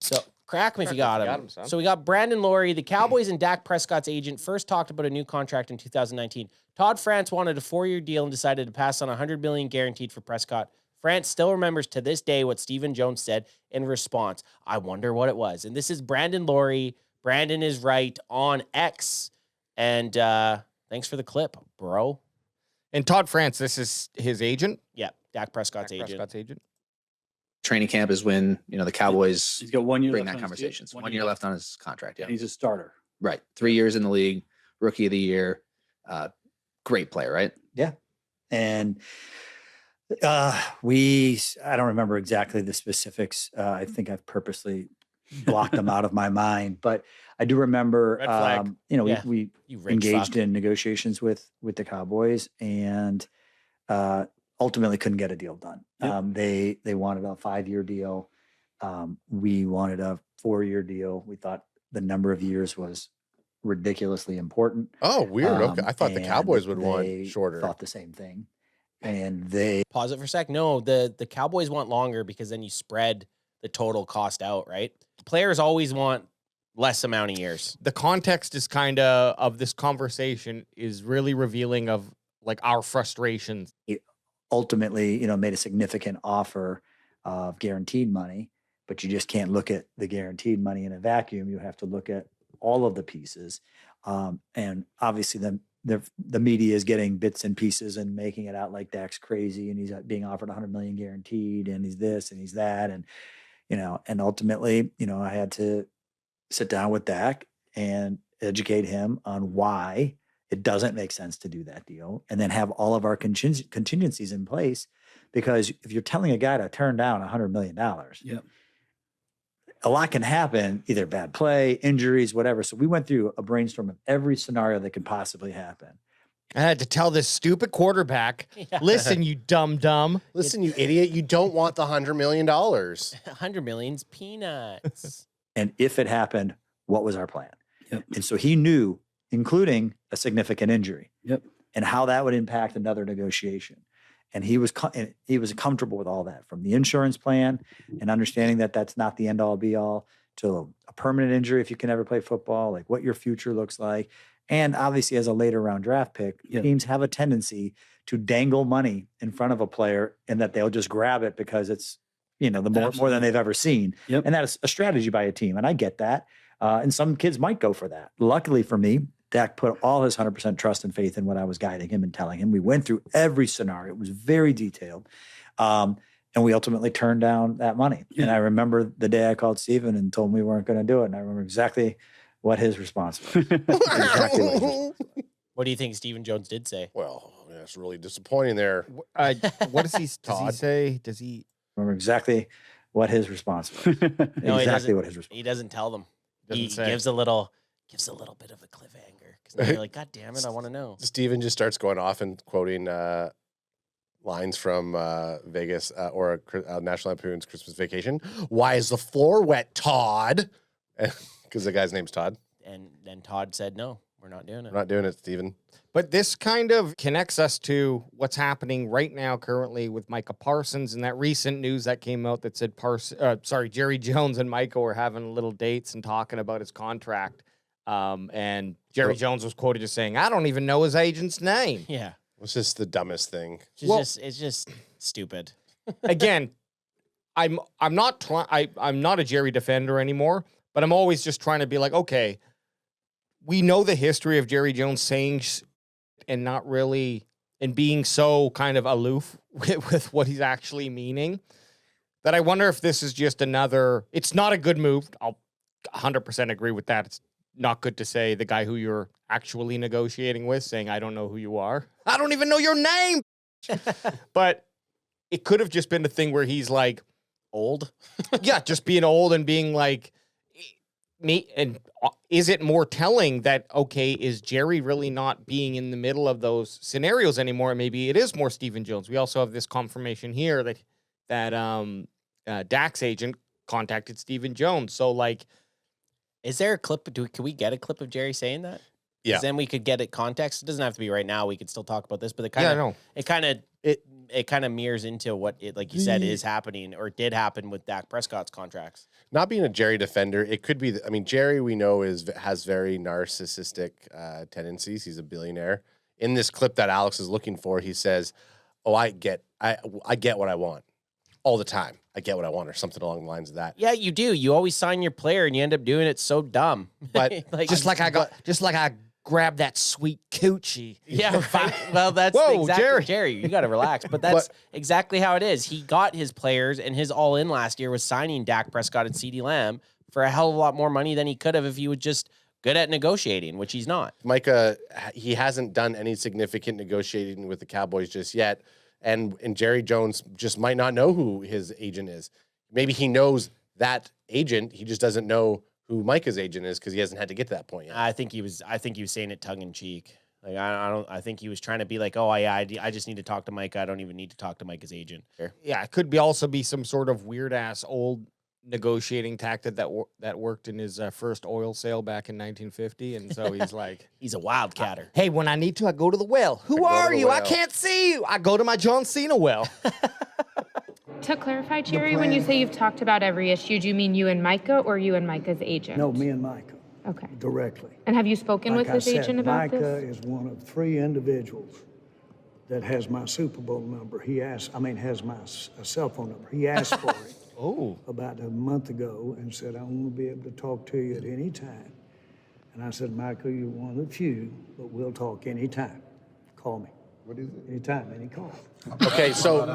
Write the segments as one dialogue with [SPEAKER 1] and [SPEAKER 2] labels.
[SPEAKER 1] So crack me if you got him.
[SPEAKER 2] son.
[SPEAKER 1] So we got Brandon Laurie. The Cowboys and Dak Prescott's agent first talked about a new contract in 2019. Todd France wanted a 4-year deal and decided to pass on $100 million guaranteed for Prescott. France still remembers to this day what Stephen Jones said in response. I wonder what it was. And this is Brandon Laurie. Brandon is right on X. And thanks for the clip, bro.
[SPEAKER 2] And Todd France, this is his agent?
[SPEAKER 1] Yeah, Dak Prescott's agent.
[SPEAKER 2] Prescott's agent.
[SPEAKER 3] Training camp is when, the Cowboys
[SPEAKER 4] He's got 1 year
[SPEAKER 3] bring
[SPEAKER 4] left
[SPEAKER 3] that
[SPEAKER 4] on his
[SPEAKER 3] conversations.
[SPEAKER 4] deal.
[SPEAKER 3] 1 year left on his contract. Yeah.
[SPEAKER 4] And he's a starter.
[SPEAKER 3] Right. 3 years in the league, rookie of the year. Great player, right?
[SPEAKER 5] Yeah. And I don't remember exactly the specifics. I think I've purposely blocked them out of my mind, but I do remember,
[SPEAKER 1] Red flag.
[SPEAKER 5] we engaged in negotiations with the Cowboys and ultimately couldn't get a deal done.
[SPEAKER 4] Yep.
[SPEAKER 5] They wanted a 5-year deal. We wanted a 4-year deal. We thought the number of years was ridiculously important.
[SPEAKER 6] Oh, weird. Okay. I thought the
[SPEAKER 5] and
[SPEAKER 6] Cowboys would
[SPEAKER 5] they
[SPEAKER 6] want shorter.
[SPEAKER 5] Thought the same thing. And they
[SPEAKER 1] Pause it for a sec. No, the Cowboys want longer because then you spread the total cost out, right? Players always want less amount of years.
[SPEAKER 2] The context is kind of this conversation is really revealing of like our frustrations.
[SPEAKER 5] ultimately, made a significant offer of guaranteed money, but you just can't look at the guaranteed money in a vacuum. You have to look at all of the pieces. And obviously the media is getting bits and pieces and making it out like Dak's crazy and he's being offered $100 million guaranteed and he's this and he's that. And, and ultimately, I had to sit down with Dak and educate him on why it doesn't make sense to do that deal and then have all of our contingencies in place. Because if you're telling a guy to turn down $100 million,
[SPEAKER 4] Yep.
[SPEAKER 5] a lot can happen, either bad play, injuries, whatever. So we went through a brainstorm of every scenario that could possibly happen.
[SPEAKER 2] I had to tell this stupid quarterback, listen, you dumb.
[SPEAKER 6] Listen, you idiot, you don't want the $100 million.
[SPEAKER 1] $100 million's peanuts.
[SPEAKER 5] And if it happened, what was our plan?
[SPEAKER 4] Yep.
[SPEAKER 5] And so he knew, including a significant injury,
[SPEAKER 4] Yep.
[SPEAKER 5] and how that would impact another negotiation. And he was comfortable with all that, from the insurance plan and understanding that that's not the end all be all, to a permanent injury if you can never play football, like what your future looks like. And obviously, as a later round draft pick,
[SPEAKER 4] Yep.
[SPEAKER 5] teams have a tendency to dangle money in front of a player and that they'll just grab it because it's, more than they've ever seen.
[SPEAKER 4] Yep.
[SPEAKER 5] And that is a strategy by a team. And I get that. And some kids might go for that. Luckily for me, Dak put all his 100% trust and faith in what I was guiding him and telling him. We went through every scenario. It was very detailed. And we ultimately turned down that money.
[SPEAKER 4] Yeah.
[SPEAKER 5] And I remember the day I called Steven and told him we weren't going to do it. And I remember exactly what his response was.
[SPEAKER 1] What do you think Stephen Jones did say?
[SPEAKER 6] Well, that's really disappointing there.
[SPEAKER 2] What does he say? Does he
[SPEAKER 5] Remember exactly what his response was.
[SPEAKER 1] No,
[SPEAKER 5] exactly what his response
[SPEAKER 1] He doesn't tell them. He
[SPEAKER 2] Doesn't say.
[SPEAKER 1] gives a little bit of a cliffhanger. Because you're like, God damn it, I want to know.
[SPEAKER 6] Steven just starts going off and quoting lines from Vegas or National Lampoon's Christmas Vacation. Why is the floor wet, Todd? Because the guy's name's Todd.
[SPEAKER 1] And then Todd said, no, we're not doing it.
[SPEAKER 6] We're not doing it, Steven.
[SPEAKER 2] But this kind of connects us to what's happening right now currently with Micah Parsons and that recent news that came out that said Jerry Jones and Micah were having little dates and talking about his contract. And Jerry Jones was quoted as saying, I don't even know his agent's name.
[SPEAKER 1] Yeah.
[SPEAKER 6] It's just the dumbest thing.
[SPEAKER 1] It's just stupid.
[SPEAKER 2] Again, I'm not a Jerry defender anymore, but I'm always just trying to be like, okay, we know the history of Jerry Jones saying and not really, and being so kind of aloof with what he's actually meaning, that I wonder if this is just it's not a good move. I'll 100% agree with that. It's not good to say the guy who you're actually negotiating with saying, I don't know who you are. I don't even know your name. But it could have just been a thing where he's like
[SPEAKER 1] Old?
[SPEAKER 2] yeah, just being old and being like, me. And is it more telling that, okay, is Jerry really not being in the middle of those scenarios anymore? Maybe it is more Stephen Jones. We also have this confirmation here that Dak's agent contacted Stephen Jones. So like,
[SPEAKER 1] Is there a clip? Can we get a clip of Jerry saying that?
[SPEAKER 6] Yeah.
[SPEAKER 1] Then we could get it context. It doesn't have to be right now. We could still talk about this, but
[SPEAKER 2] yeah, I know.
[SPEAKER 1] it kind of it kind of mirrors into what it, like you said, is happening or did happen with Dak Prescott's contracts.
[SPEAKER 6] Not being a Jerry defender, it could be. I mean, Jerry we know has very narcissistic tendencies. He's a billionaire. In this clip that Alex is looking for, he says, "Oh, I get what I want all the time. I get what I want," or something along the lines of that.
[SPEAKER 1] Yeah, you do. You always sign your player, and you end up doing it so dumb.
[SPEAKER 6] But
[SPEAKER 2] just like I grabbed that sweet coochie.
[SPEAKER 1] Yeah, right. Well, that's
[SPEAKER 2] Whoa,
[SPEAKER 1] exactly
[SPEAKER 2] Jerry.
[SPEAKER 1] Jerry. You got to relax. But that's exactly how it is. He got his players, and his all-in last year was signing Dak Prescott and CeeDee Lamb for a hell of a lot more money than he could have if he was just good at negotiating, which he's not.
[SPEAKER 6] Micah, he hasn't done any significant negotiating with the Cowboys just yet. And Jerry Jones just might not know who his agent is. Maybe he knows that agent. He just doesn't know who Micah's agent is because he hasn't had to get to that point yet.
[SPEAKER 1] I think he was saying it tongue in cheek. Like I think he was trying to be like, oh yeah, I just need to talk to Micah. I don't even need to talk to Micah's agent.
[SPEAKER 2] Yeah, it could also be some sort of weird ass old negotiating tactic that worked in his first oil sale back in 1950, and so he's like,
[SPEAKER 1] he's a wildcatter.
[SPEAKER 2] "Hey, when I need to, I go to the well. Who are you? I can't see you. I go to my John Cena well."
[SPEAKER 4] To clarify, Jerry, when you say you've talked about every issue, do you mean you and Micah or you and Micah's agent?
[SPEAKER 7] No, me and Micah.
[SPEAKER 4] Okay.
[SPEAKER 7] Directly.
[SPEAKER 4] And have you spoken with his agent about
[SPEAKER 7] Micah
[SPEAKER 4] this?
[SPEAKER 7] is one of 3 individuals that has my Super Bowl number. Has my cell phone number. He asked for it about a month ago and said, "I want to be able to talk to you at any time." And I said, "Michael, you're one of the few, but we'll talk anytime. Call me." What is it? Anytime, any call.
[SPEAKER 6] Okay, so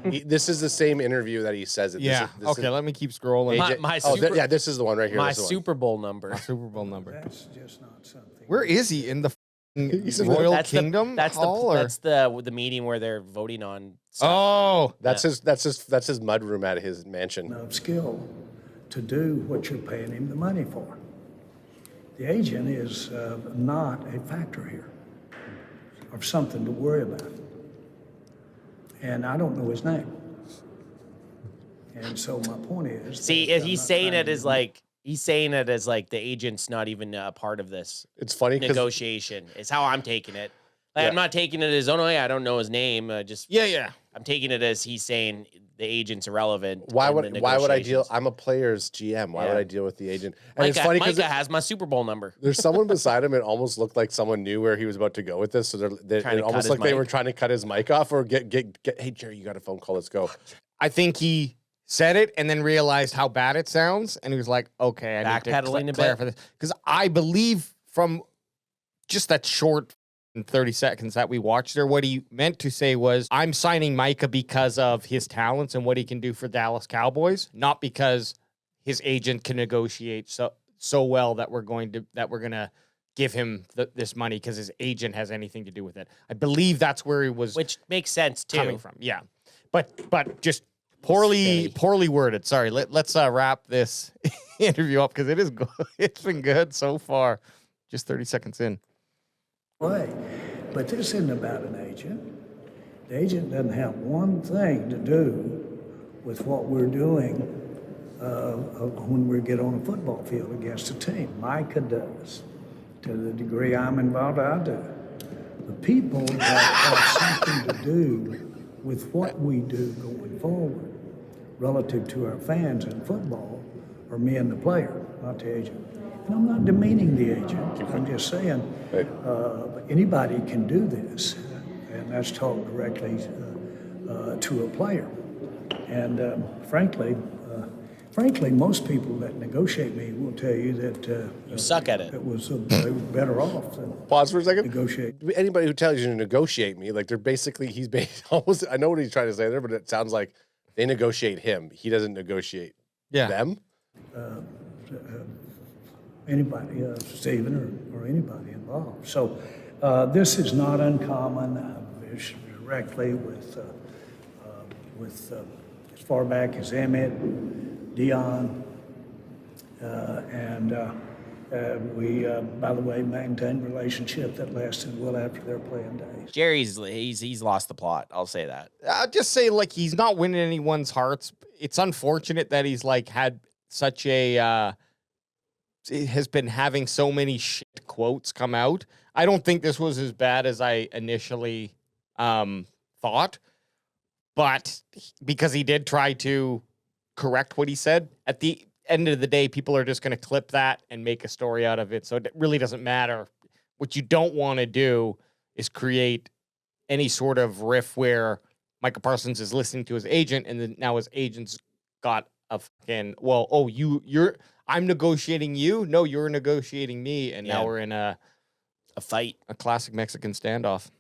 [SPEAKER 6] this is the same interview that he says it.
[SPEAKER 2] Yeah.
[SPEAKER 6] This
[SPEAKER 2] Okay, let me keep scrolling.
[SPEAKER 6] This is the one right here.
[SPEAKER 1] My
[SPEAKER 6] This is the one.
[SPEAKER 1] Super Bowl number.
[SPEAKER 2] Super Bowl number.
[SPEAKER 7] That's just not something.
[SPEAKER 2] Where is he in the Royal Kingdom?
[SPEAKER 1] That's
[SPEAKER 2] Hall,
[SPEAKER 1] the meeting where they're voting on stuff.
[SPEAKER 2] Oh,
[SPEAKER 6] That's his mud room at his mansion.
[SPEAKER 7] Of skill to do what you're paying him the money for. The agent is not a factor here or something to worry about. And I don't know his name. And so my point is,
[SPEAKER 1] See, he's saying it as like the agent's not even a part of this
[SPEAKER 6] It's funny because
[SPEAKER 1] negotiation. Is how I'm taking it. Like, I'm not taking it as, oh no, yeah, I don't know his name. I'm taking it as he's saying the agent's irrelevant.
[SPEAKER 6] why would I deal?
[SPEAKER 1] negotiations.
[SPEAKER 6] I'm a player's GM. Why would
[SPEAKER 1] Yeah.
[SPEAKER 6] I deal with the agent? And it's
[SPEAKER 1] Micah,
[SPEAKER 6] funny because
[SPEAKER 1] Micah has my Super Bowl number.
[SPEAKER 6] there's someone beside him. It almost looked like someone knew where he was about to go with this. So
[SPEAKER 1] Trying to
[SPEAKER 6] it
[SPEAKER 1] cut
[SPEAKER 6] almost
[SPEAKER 1] his
[SPEAKER 6] like they
[SPEAKER 1] mic.
[SPEAKER 6] were trying to cut his mic off or get. Hey Jerry, you got a phone call? Let's go.
[SPEAKER 2] I think he said it and then realized how bad it sounds, and he was like, "Okay, I need to
[SPEAKER 1] Backpedaling a bit.
[SPEAKER 2] clarify this," because I believe from just that short 30 seconds that we watched there, what he meant to say was, "I'm signing Micah because of his talents and what he can do for Dallas Cowboys, not because his agent can negotiate so well that we're gonna give him this money because his agent has anything to do with it." I believe that's where he was
[SPEAKER 1] Which makes sense too.
[SPEAKER 2] coming from. Yeah, but just poorly worded. Sorry. Let's wrap this interview up because it is good. It's been good so far. Just 30 seconds in.
[SPEAKER 7] way. But this isn't about an agent. The agent doesn't have one thing to do with what we're doing when we get on a football field against a team. Micah does. To the degree I'm involved, I do. The people that have something to do with what we do going forward relative to our fans in football are me and the player, not the agent. And I'm not demeaning the agent. I'm just saying anybody can do this, and that's talk directly to a player. And frankly, most people that negotiate me will tell you that
[SPEAKER 1] You suck at it.
[SPEAKER 7] it was they were better off than
[SPEAKER 6] Pause for a second.
[SPEAKER 7] negotiate.
[SPEAKER 6] Anybody who tells you to negotiate me, like he's almost. I know what he's trying to say there, but it sounds like they negotiate him. He doesn't negotiate them.
[SPEAKER 7] Anybody, Stephen or anybody involved. So this is not uncommon. Directly with as far back as Emmett, Dion, and we, by the way, maintained a relationship that lasted well after their playing days.
[SPEAKER 1] Jerry's he's lost the plot. I'll say that.
[SPEAKER 2] I'll just say, like, he's not winning anyone's hearts. It's unfortunate that he's like had such a has been having so many shit quotes come out. I don't think this was as bad as I initially thought. But because he did try to correct what he said, at the end of the day, people are just going to clip that and make a story out of it. So it really doesn't matter. What you don't want to do is create any sort of riff where Micah Parsons is listening to his agent, and then now his agent's got a fucking, well, oh, I'm negotiating you. No, you're negotiating me. And now
[SPEAKER 1] Yeah.
[SPEAKER 2] we're in a
[SPEAKER 1] A fight.
[SPEAKER 2] classic Mexican standoff.